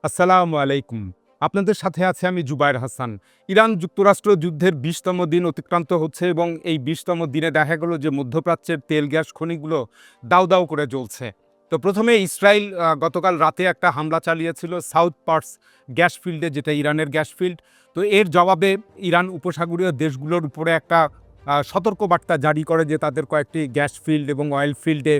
আসসালামু আলাইকুম। আপনাদের সাথে আছে আমি জুবায়ের হাসান। ইরান-যুক্তরাষ্ট্র যুদ্ধের ২০তম দিন অতিক্রান্ত হচ্ছে এবং এই ২০তম দিনে দেখা গেল যে মধ্যপ্রাচ্যের তেল গ্যাস খনিগুলো দাউ, দাউ করে জ্বলছে। তো ১ম এ ইসরাইল গতকাল রাতে একটা হামলা চালিয়েছিল সাউথ পার্স গ্যাস ফিল্ডে, যেটা ইরানের গ্যাস ফিল্ড। তো এর জবাবে ইরান উপসাগরীয় দেশগুলোর উপরে একটা সতর্কবার্তা জারি করে যে তাদের কয়েকটি গ্যাস ফিল্ড এবং অয়েল ফিল্ডে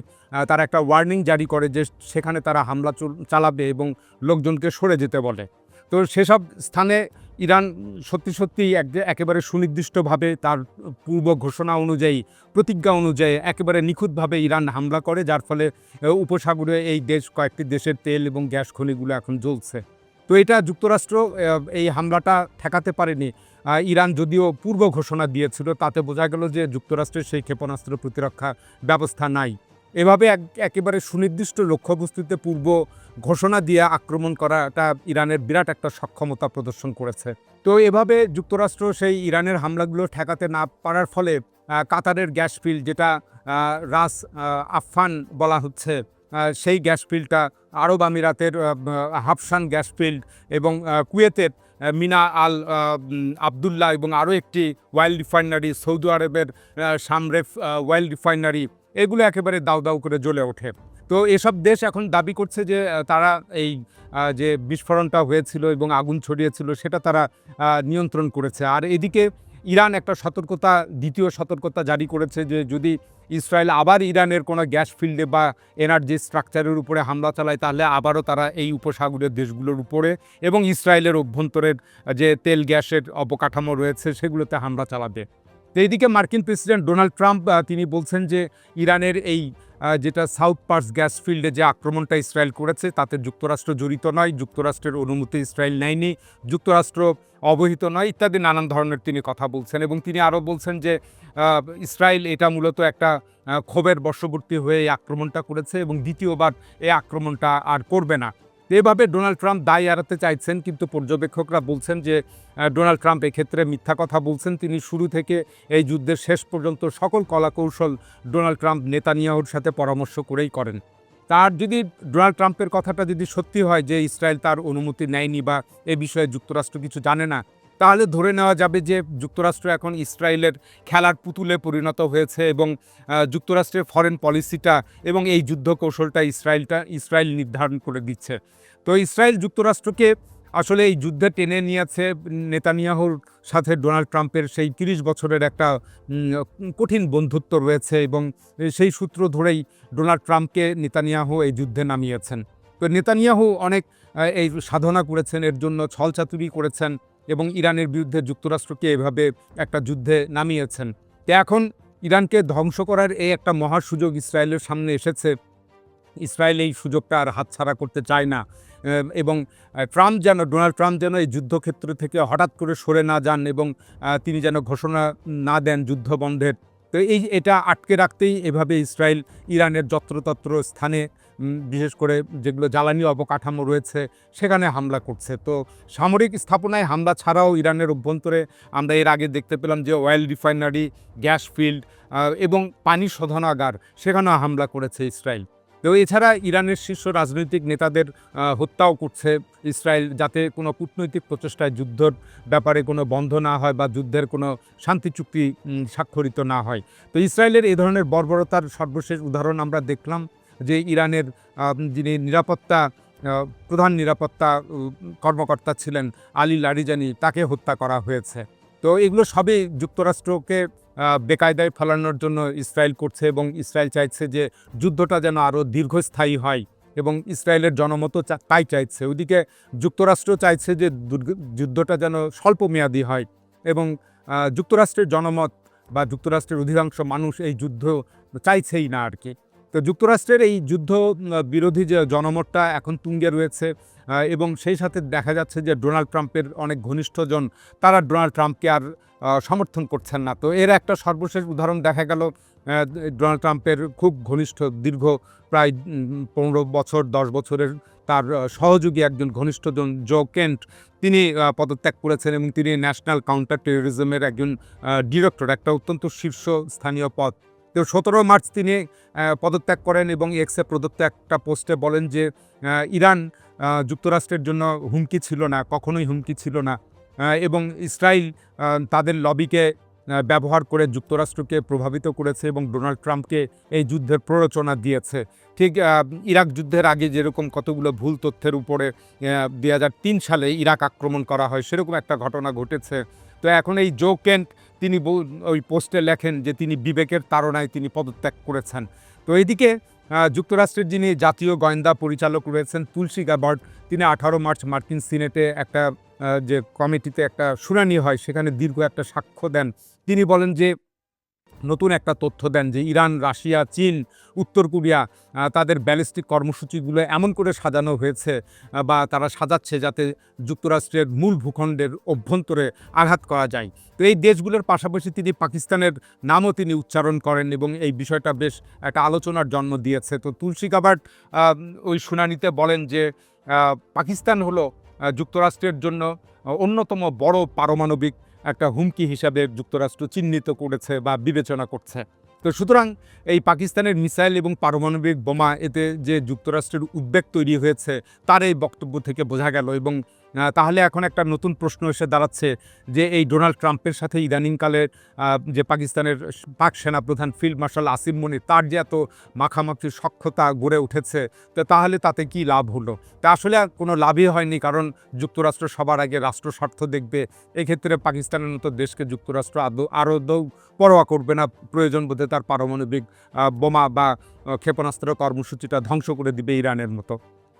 তারা একটা ওয়ার্নিং জারি করে যে সেখানে তারা হামলা চালাবে এবং লোকজনকে সরে যেতে বলে। তো সেসব স্থানে ইরান সত্যি একেবারে সুনির্দিষ্টভাবে তার পূর্ব ঘোষণা অনুযায়ী, প্রতিজ্ঞা অনুযায়ী একেবারে নিখুঁতভাবে ইরান হামলা করে, যার ফলে উপসাগরে এই কয়েকটি দেশের তেল এবং গ্যাস খনিগুলো এখন জ্বলছে। তো এটা যুক্তরাষ্ট্র এই হামলাটা ঠেকাতে পারেনি। ইরান যদিও পূর্ব ঘোষণা দিয়েছিল, তাতে বোঝা গেল যে যুক্তরাষ্ট্রের সেই ক্ষেপণাস্ত্র প্রতিরক্ষা ব্যবস্থা নাই। এভাবে একেবারে সুনির্দিষ্ট লক্ষ্যবস্তুতে পূর্ব ঘোষণা দিয়ে আক্রমণ করাটা ইরানের বিরাট একটা সক্ষমতা প্রদর্শন করেছে। তো এভাবে যুক্তরাষ্ট্র সেই ইরানের হামলাগুলো ঠেকাতে না পারার ফলে কাতারের গ্যাস ফিল্ড, যেটা রাস আফফান বলা হচ্ছে, সেই গ্যাস ফিল্ডটা, আরব আমিরাতের হাফসান গ্যাস ফিল্ড এবং কুয়েতের মিনা আল আবদুল্লাহ এবং আরও একটি অয়েল রিফাইনারি, সৌদি আরবের সামরেফ অয়েল রিফাইনারি, এগুলো একেবারে দাউ দাউ করে জ্বলে ওঠে। তো এসব দেশ এখন দাবি করছে যে তারা এই যে বিস্ফোরণটা হয়েছিল এবং আগুন ছড়িয়েছিল সেটা তারা নিয়ন্ত্রণ করেছে। আর এদিকে ইরান একটা দ্বিতীয় সতর্কতা জারি করেছে যে যদি ইসরায়েল আবার ইরানের কোনো গ্যাস ফিল্ডে বা এনার্জি স্ট্রাকচারের উপরে হামলা চালায়, তাহলে আবারও তারা এই উপসাগরীয় দেশগুলোর উপরে এবং ইসরায়েলের অভ্যন্তরের যে তেল গ্যাসের অবকাঠামো রয়েছে সেগুলোতে হামলা চালাবে। তো এইদিকে মার্কিন প্রেসিডেন্ট ডোনাল্ড ট্রাম্প তিনি বলছেন যে ইরানের এই যেটা সাউথ পার্স গ্যাস ফিল্ডে যে আক্রমণটা ইসরায়েল করেছে তাতে যুক্তরাষ্ট্র জড়িত নয়, যুক্তরাষ্ট্রের অনুমতি ইসরায়েল নেয়নি, যুক্তরাষ্ট্র অবহিত নয়, ইত্যাদি নানান ধরনের তিনি কথা বলছেন। এবং তিনি আরও বলছেন যে ইসরায়েল এটা মূলত একটা ক্ষোভের বশবর্তী হয়ে এই আক্রমণটা করেছে এবং দ্বিতীয়বার এই আক্রমণটা আর করবে না। এভাবে ডোনাল্ড ট্রাম্প দায় এড়াতে চাইছেন, কিন্তু পর্যবেক্ষকরা বলছেন যে ডোনাল্ড ট্রাম্প এক্ষেত্রে মিথ্যা কথা বলছেন। তিনি শুরু থেকে এই যুদ্ধের শেষ পর্যন্ত সকল কলাকৌশল ডোনাল্ড ট্রাম্প নেতানিয়াহুর সাথে পরামর্শ করেই করেন। তার যদি ডোনাল্ড ট্রাম্পের কথাটা যদি সত্যি হয় যে ইসরায়েল তার অনুমতি নেয়নি বা এ বিষয়ে যুক্তরাষ্ট্র কিছু জানে না, তাহলে ধরে নেওয়া যাবে যে যুক্তরাষ্ট্র এখন ইসরায়েলের খেলার পুতুলে পরিণত হয়েছে এবং যুক্তরাষ্ট্রের ফরেন পলিসিটা এবং এই যুদ্ধ কৌশলটা ইসরায়েল নির্ধারণ করে দিচ্ছে। তো ইসরায়েল যুক্তরাষ্ট্রকে আসলে এই যুদ্ধে টেনে নিয়েছে। নেতানিয়াহুর সাথে ডোনাল্ড ট্রাম্পের সেই ৩০ বছরের একটা কঠিন বন্ধুত্ব রয়েছে এবং সেই সূত্র ধরেই ডোনাল্ড ট্রাম্পকে নেতানিয়াহু এই যুদ্ধে নামিয়েছেন। তো নেতানিয়াহু অনেক এই সাধনা করেছেন, এর জন্য ছলচাতুরি করেছেন এবং ইরানের বিরুদ্ধে যুক্তরাষ্ট্রকে এভাবে একটা যুদ্ধে নামিয়েছেন। তো এখন ইরানকে ধ্বংস করার এই একটা মহা সুযোগ ইসরায়েলের সামনে এসেছে। ইসরায়েল এই সুযোগটা আর হাতছাড়া করতে চায় না এবং ডোনাল্ড ট্রাম্প যেন এই যুদ্ধক্ষেত্র থেকে হঠাৎ করে সরে না যান এবং তিনি যেন ঘোষণা না দেন যুদ্ধ বন্ধের। তো এটা আটকে রাখতেই এভাবে ইসরায়েল ইরানের যত্রতত্র স্থানে, বিশেষ করে যেগুলো জ্বালানি অবকাঠামো রয়েছে সেখানে হামলা করছে। তো সামরিক স্থাপনায় হামলা ছাড়াও ইরানের অভ্যন্তরে আমরা এর আগে দেখতে পেলাম যে অয়েল রিফাইনারি, গ্যাস ফিল্ড এবং পানি শোধনাগার, সেখানেও হামলা করেছে ইসরায়েল। তো এছাড়া ইরানের শীর্ষ রাজনৈতিক নেতাদের হত্যাও করছে ইসরায়েল, যাতে কোনো কূটনৈতিক প্রচেষ্টায় যুদ্ধর ব্যাপারে কোনো বন্ধ না হয় বা যুদ্ধের কোনো শান্তি চুক্তি স্বাক্ষরিত না হয়। তো ইসরায়েলের এই ধরনের বর্বরতার সর্বশেষ উদাহরণ আমরা দেখলাম যে ইরানের যিনি প্রধান নিরাপত্তা কর্মকর্তা ছিলেন আলী লারিজানি, তাকে হত্যা করা হয়েছে। তো এগুলো সবই যুক্তরাষ্ট্রকে বেকায়দায় ফেলানোর জন্য ইসরায়েল করছে এবং ইসরায়েল চাইছে যে যুদ্ধটা যেন আরও দীর্ঘস্থায়ী হয় এবং ইসরায়েলের জনমতও তাই চাইছে। ওইদিকে যুক্তরাষ্ট্র চাইছে যে যুদ্ধটা যেন স্বল্পমেয়াদী হয় এবং যুক্তরাষ্ট্রের জনমত বা যুক্তরাষ্ট্রের অধিকাংশ মানুষ এই যুদ্ধ চাইছেই না আর কি। তো যুক্তরাষ্ট্রের এই যুদ্ধ বিরোধী যে জনমতটা এখন তুঙ্গে রয়েছে এবং সেই সাথে দেখা যাচ্ছে যে ডোনাল্ড ট্রাম্পের অনেক ঘনিষ্ঠজন তারা ডোনাল্ড ট্রাম্পকে আর সমর্থন করছেন না। তো এর একটা সর্বশেষ উদাহরণ দেখা গেল ডোনাল্ড ট্রাম্পের খুব ঘনিষ্ঠ, দীর্ঘ প্রায় ১৫ বছর ১০ বছরের তার সহযোগী একজন ঘনিষ্ঠজন জো কেন্ট, তিনি পদত্যাগ করেছেন এবং তিনি ন্যাশনাল কাউন্টার টেরোরিজমের একজন ডিরেক্টর, একটা অত্যন্ত শীর্ষস্থানীয় পদ। তো ১৭ মার্চ তিনি পদত্যাগ করেন এবং এক্সে প্রদত্ত একটা পোস্টে বলেন যে ইরান যুক্তরাষ্ট্রের জন্য হুমকি ছিল না, কখনোই হুমকি ছিল না। এবং ইসরায়েল তাদের লবিকে ব্যবহার করে যুক্তরাষ্ট্রকে প্রভাবিত করেছে এবং ডোনাল্ড ট্রাম্পকে এই যুদ্ধের প্ররোচনা দিয়েছে। ঠিক ইরাক যুদ্ধের আগে যেরকম কতগুলো ভুল তথ্যের উপরে ২০০৩ সালে ইরাক আক্রমণ করা হয়, সেরকম একটা ঘটনা ঘটেছে। তো এখন এই জো কেন্ট তিনি ওই পোস্টে লেখেন যে তিনি বিবেকের তাড়নায় তিনি পদত্যাগ করেছেন। তো এইদিকে যুক্তরাষ্ট্রের যিনি জাতীয় গোয়েন্দা পরিচালক রয়েছেন তুলসী গ্যাবার্ড, তিনি 18 মার্চ মার্কিন সিনেটে একটা যে কমিটিতে একটা শুনানি হয়, সেখানে দীর্ঘ একটা সাক্ষ্য দেন। তিনি বলেন যে নতুন একটা তথ্য দেন যে ইরান, রাশিয়া, চীন, উত্তর কোরিয়া তাদের ব্যালিস্টিক কর্মসূচিগুলো এমন করে সাজানো হয়েছে বা তারা সাজাচ্ছে যাতে যুক্তরাষ্ট্রের মূল ভূখণ্ডের অভ্যন্তরে আঘাত করা যায়। তো এই দেশগুলোর পাশাপাশি তিনি পাকিস্তানের নামও তিনি উচ্চারণ করেন এবং এই বিষয়টা বেশ একটা আলোচনার জন্ম দিয়েছে। তো তুলসী গাবার্ড ওই শুনানিতে বলেন যে পাকিস্তান হলো যুক্তরাষ্ট্রের জন্য অন্যতম বড় পারমাণবিক একটা হুমকি হিসাবে যুক্তরাষ্ট্র চিহ্নিত করেছে বা বিবেচনা করছে। তো সুতরাং এই পাকিস্তানের মিসাইল এবং পারমাণবিক বোমা, এতে যে যুক্তরাষ্ট্রের উদ্বেগ তৈরি হয়েছে তার এই বক্তব্য থেকে বোঝা গেল। এবং তাহলে এখন একটা নতুন প্রশ্ন এসে দাঁড়াচ্ছে যে এই ডোনাল্ড ট্রাম্পের সাথে ইদানিংকালে যে পাকিস্তানের পাক সেনাপ্রধান ফিল্ড মার্শাল আসিম মনির, তার যে এত মাখামাখি সখ্যতা গড়ে উঠেছে, তো তাহলে তাতে কি লাভ হলো? তা আসলে আর কোনো লাভই হয়নি, কারণ যুক্তরাষ্ট্র সবার আগে রাষ্ট্র স্বার্থ দেখবে। এক্ষেত্রে পাকিস্তানের মতো দেশকে যুক্তরাষ্ট্র আদৌ পরোয়া করবে না, প্রয়োজন বোধে তার পারমাণবিক বোমা বা ক্ষেপণাস্ত্র কর্মসূচিটা ধ্বংস করে দিবে ইরানের মতো।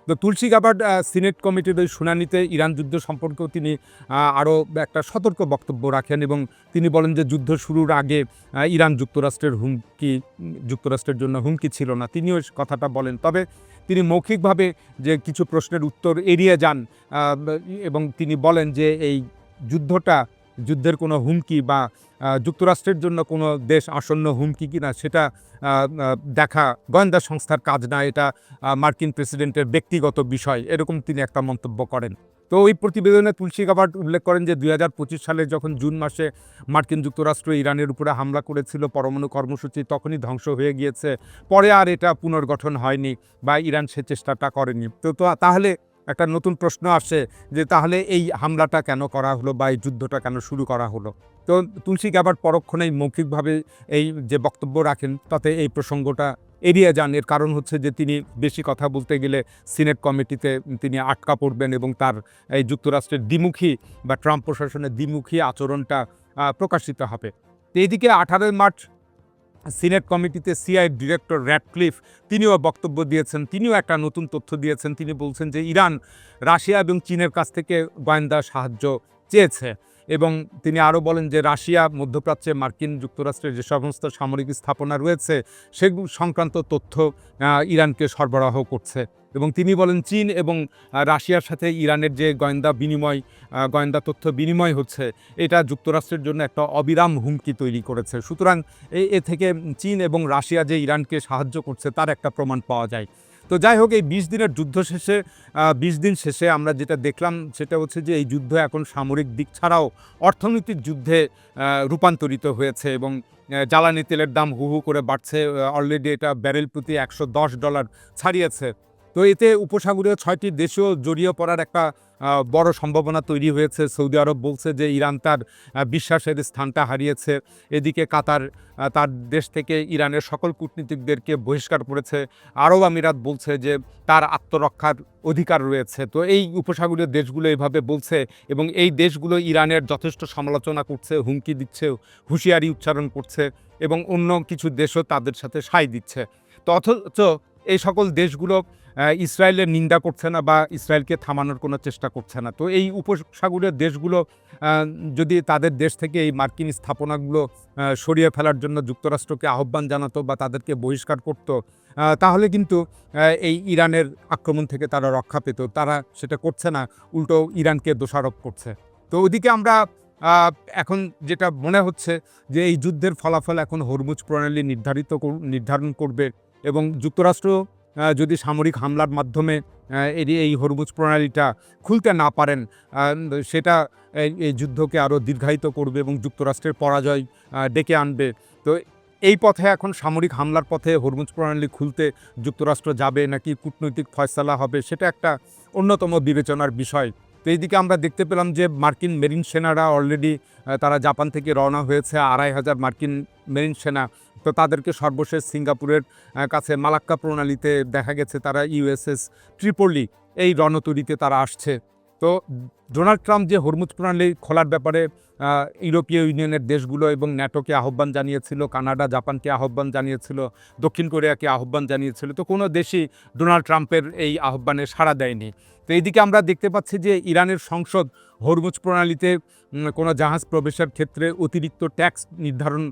তো তুলসী গাবার্ড সিনেট কমিটির ওই শুনানিতে ইরান যুদ্ধ সম্পর্কেও তিনি আরও একটা সতর্ক বক্তব্য রাখেন এবং তিনি বলেন যে যুদ্ধ শুরুর আগে ইরান যুক্তরাষ্ট্রের জন্য হুমকি ছিল না, তিনিও কথাটা বলেন। তবে তিনি মৌখিকভাবে যে কিছু প্রশ্নের উত্তর এড়িয়ে যান এবং তিনি বলেন যে এই যুদ্ধের কোনো হুমকি বা যুক্তরাষ্ট্রের জন্য কোনো দেশ আসন্ন হুমকি কিনা সেটা দেখা গোয়েন্দা সংস্থার কাজ না, এটা মার্কিন প্রেসিডেন্টের ব্যক্তিগত বিষয়, এরকম তিনি একটা মন্তব্য করেন। তো ওই প্রতিবেদনে তুলসী গাবার্ড উল্লেখ করেন যে 2025 সালে যখন জুন মাসে মার্কিন যুক্তরাষ্ট্র ইরানের উপরে হামলা করেছিল পরমাণু কর্মসূচি, তখনই ধ্বংস হয়ে গিয়েছে। পরে আর এটা পুনর্গঠন হয়নি বা ইরান সে চেষ্টাটা করেনি। তো তাহলে একটা নতুন প্রশ্ন আসে যে তাহলে এই হামলাটা কেন করা হলো বা এই যুদ্ধটা কেন শুরু করা হলো? তো তুলসী গাবার্ড পরক্ষণেই মৌখিকভাবে এই যে বক্তব্য রাখেন তাতে এই প্রসঙ্গটা এড়িয়ে যান। এর কারণ হচ্ছে যে তিনি বেশি কথা বলতে গেলে সিনেট কমিটিতে তিনি আটকা পড়বেন এবং তার এই যুক্তরাষ্ট্রের দ্বিমুখী বা ট্রাম্প প্রশাসনের দ্বিমুখী আচরণটা প্রকাশিত হবে। তো এইদিকে 18 মার্চ সিনেট কমিটিতে সিআইএর ডিরেক্টর র্যাডক্লিফ তিনিও বক্তব্য দিয়েছেন। তিনিও একটা নতুন তথ্য দিয়েছেন। তিনি বলছেন যে ইরান, রাশিয়া এবং চীনের কাছ থেকে গোয়েন্দা সাহায্য চেয়েছে এবং তিনি আরও বলেন যে রাশিয়া মধ্যপ্রাচ্যে মার্কিন যুক্তরাষ্ট্রের যে সমস্ত সামরিক স্থাপনা রয়েছে সেগুলো সংক্রান্ত তথ্য ইরানকে সরবরাহ করছে। এবং তিনি বলেন চীন এবং রাশিয়ার সাথে ইরানের যে গোয়েন্দা তথ্য বিনিময় হচ্ছে, এটা যুক্তরাষ্ট্রের জন্য একটা অবিরাম হুমকি তৈরি করেছে। সুতরাং এ থেকে চীন এবং রাশিয়া যে ইরানকে সাহায্য করছে তার একটা প্রমাণ পাওয়া যায়। তো যাই হোক, এই 20 দিনের যুদ্ধ শেষে 20 দিন শেষে আমরা যেটা দেখলাম সেটা হচ্ছে যে এই যুদ্ধ এখন সামরিক দিক ছাড়াও অর্থনৈতিক যুদ্ধে রূপান্তরিত হয়েছে এবং জ্বালানি তেলের দাম হু হু করে বাড়ছে। অলরেডি এটা ব্যারেল প্রতি $110 ছাড়িয়েছে। তো এতে উপসাগরীয় 6টি দেশও জড়িয়ে পড়ার একটা বড় সম্ভাবনা তৈরি হয়েছে। সৌদি আরব বলছে যে ইরান তার বিশ্বাসের স্থানটা হারিয়েছে। এদিকে কাতার তার দেশ থেকে ইরানের সকল কূটনীতিকদেরকে বহিষ্কার করেছে। আরব আমিরাত বলছে যে তার আত্মরক্ষার অধিকার রয়েছে। তো এই উপসাগরীয় দেশগুলো এভাবে বলছে এবং এই দেশগুলো ইরানের যথেষ্ট সমালোচনা করছে, হুমকি দিচ্ছে, হুঁশিয়ারি উচ্চারণ করছে এবং অন্য কিছু দেশও তাদের সাথে সায় দিচ্ছে। তো অথচ এই সকল দেশগুলো ইসরায়েলের নিন্দা করছে না বা ইসরায়েলকে থামানোর কোনো চেষ্টা করছে না। তো এই উপসাগরীয় দেশগুলো যদি তাদের দেশ থেকে এই মার্কিন স্থাপনাগুলো সরিয়ে ফেলার জন্য যুক্তরাষ্ট্রকে আহ্বান জানাতো বা তাদেরকে বহিষ্কার করত, তাহলে কিন্তু এই ইরানের আক্রমণ থেকে তারা রক্ষা পেত। তারা সেটা করছে না, উল্টো ইরানকে দোষারোপ করছে। তো ওদিকে আমরা এখন যেটা মনে হচ্ছে যে এই যুদ্ধের ফলাফল এখন হরমুজ প্রণালী নির্ধারণ করবে এবং যুক্তরাষ্ট্র যদি সামরিক হামলার মাধ্যমে এই হরমুজ প্রণালীটা খুলতে না পারেন, সেটা এই যুদ্ধকে আরও দীর্ঘায়িত করবে এবং যুক্তরাষ্ট্রের পরাজয় ডেকে আনবে। তো এই পথে এখন সামরিক হামলার পথে হরমুজ প্রণালী খুলতে যুক্তরাষ্ট্র যাবে নাকি কূটনৈতিক ফয়সালা হবে, সেটা একটা অন্যতম বিবেচনার বিষয়। তো এইদিকে আমরা দেখতে পেলাম যে মার্কিন মেরিন সেনারা অলরেডি তারা জাপান থেকে রওনা হয়েছে, ২৫০০ মার্কিন মেরিন সেনা। তো তাদেরকে সর্বশেষ সিঙ্গাপুরের কাছে মালাক্কা প্রণালীতে দেখা গেছে তারা ইউএসএস ট্রিপলি এই রণতরীতে তারা আসছে। তো ডোনাল্ড ট্রাম্প যে হরমুজ প্রণালী খোলার ব্যাপারে ইউরোপীয় ইউনিয়নের দেশগুলো এবং ন্যাটোকে আহ্বান জানিয়েছিল, কানাডা জাপানকে আহ্বান জানিয়েছিল, দক্ষিণ কোরিয়াকে আহ্বান জানিয়েছিল, তো কোনো দেশই ডোনাল্ড ট্রাম্পের এই আহ্বানে সাড়া দেয়নি। তো এইদিকে আমরা দেখতে পাচ্ছি যে ইরানের সংসদ হরমুজ প্রণালীতে কোনো জাহাজ প্রবেশের ক্ষেত্রে অতিরিক্ত ট্যাক্স নির্ধারণ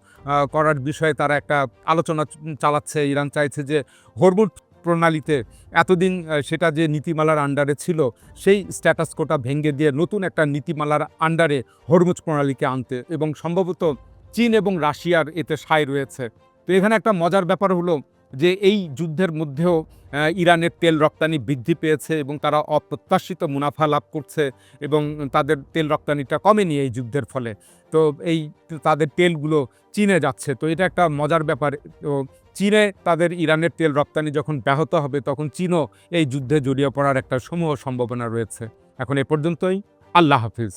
করার বিষয়ে তারা একটা আলোচনা চালাচ্ছে। ইরান চাইছে যে হরমুজ প্রণালীতে এতদিন সেটা যে নীতিমালার আন্ডারে ছিল সেই স্ট্যাটাস কোটা ভেঙে দিয়ে নতুন একটা নীতিমালার আন্ডারে হরমুজ প্রণালীকে আনতে, এবং সম্ভবত চীন এবং রাশিয়ার এতে সায় রয়েছে। তো এখানে একটা মজার ব্যাপার হলো যে এই যুদ্ধের মধ্যেও ইরানের তেল রপ্তানি বৃদ্ধি পেয়েছে এবং তারা অপ্রত্যাশিত মুনাফা লাভ করছে এবং তাদের তেল রপ্তানিটা কমেনি এই যুদ্ধের ফলে। তো এই তাদের তেলগুলো চীনে যাচ্ছে। তো এটা একটা মজার ব্যাপার। তো চীনে তাদের ইরানের তেল রপ্তানি যখন ব্যাহত হবে তখন চীনও এই যুদ্ধে জড়িয়ে পড়ার একটা সমূহ সম্ভাবনা রয়েছে। এখন এ পর্যন্তই। আল্লাহ হাফিজ।